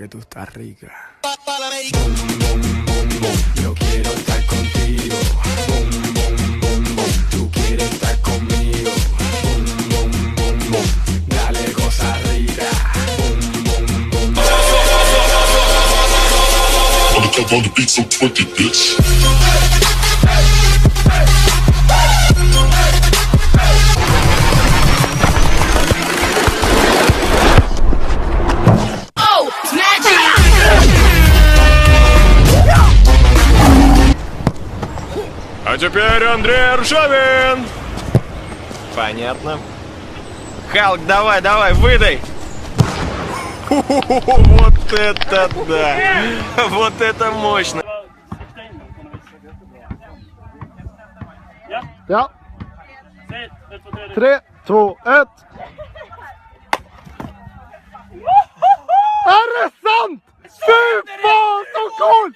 que tú estás rica. Boom, boom, boom, boom. Yo quiero estar contigo. Boom, boom, boom, boom. Tú quieres estar conmigo. Boom, boom, boom, boom. Dale cosa rica. Boom, boom, boom. On the club, on the beat, so twerk it, bitch. А теперь Андрей Ржавин. Понятно. Халк, давай, давай, выдай. Вот это да. Вот это мощно. Ja. 3, 2, 1. Är det sant? Fy fan så coolt!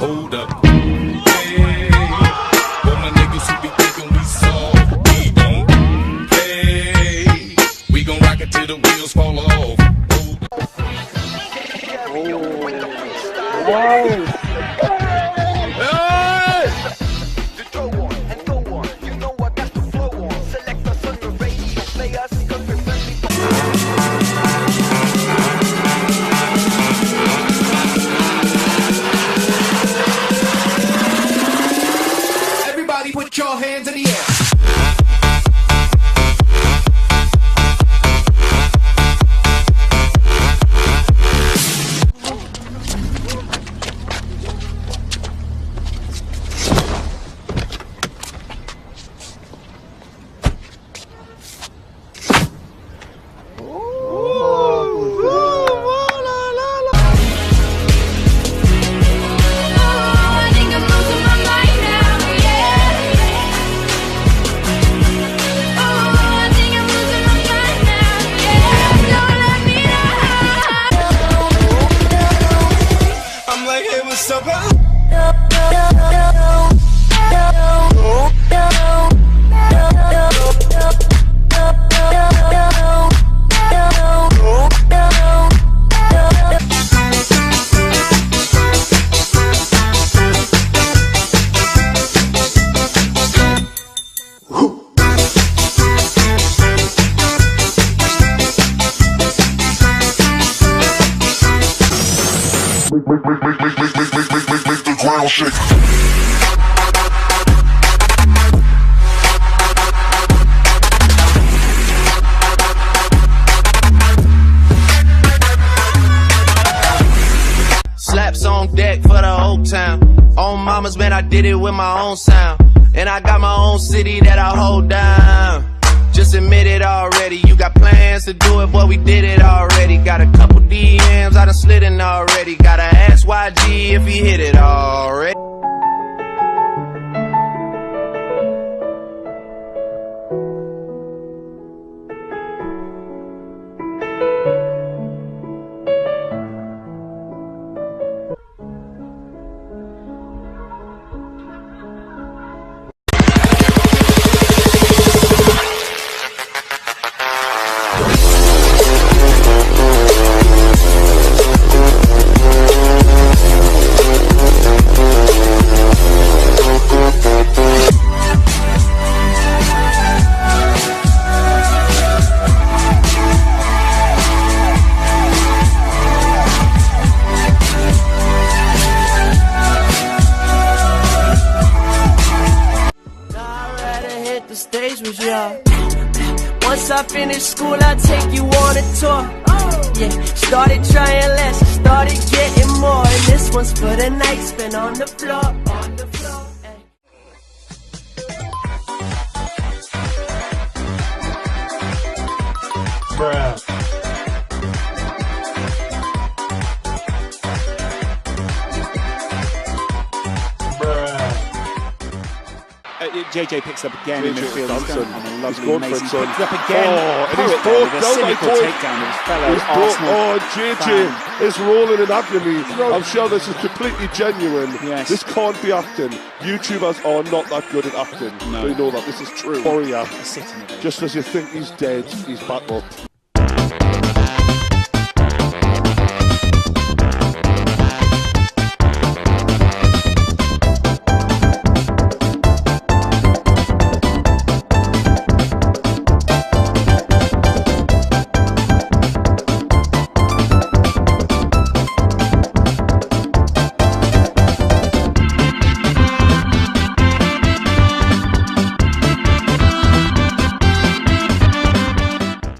Hold up. Hey, all my niggas who be thinking we soft, we don't play. We gon' rock it till the wheels fall off. Put your hands in the air. Make the ground shake. Slaps on deck for the whole town. On mamas, man, I did it with my own sound. And I got my own city that I hold down. Just admit it already. You got plans to do it, but we did it already. Got a couple DMs, I done slid in already. Gotta ask YG if he hit it already. Once I finish school, I'll take you on a tour. Yeah, started trying less, started getting more. And this one's for the night spent on the floor, on the floor. Bruh. JJ picks up again in midfield. He's Johnson. done a He's lovely, going for amazing. it, son. Picked up again. Oh, and he's Poet there broke with a down, cynical my boy. takedown of his fellow He's broke. Arsenal. Oh, JJ fan. is rolling in agony. I'm sure this is completely genuine. Yes. This can't be acting. YouTubers are not that good at acting. No. They know that. This is true. Warrior, Sitting there. just as you think he's dead, he's back up.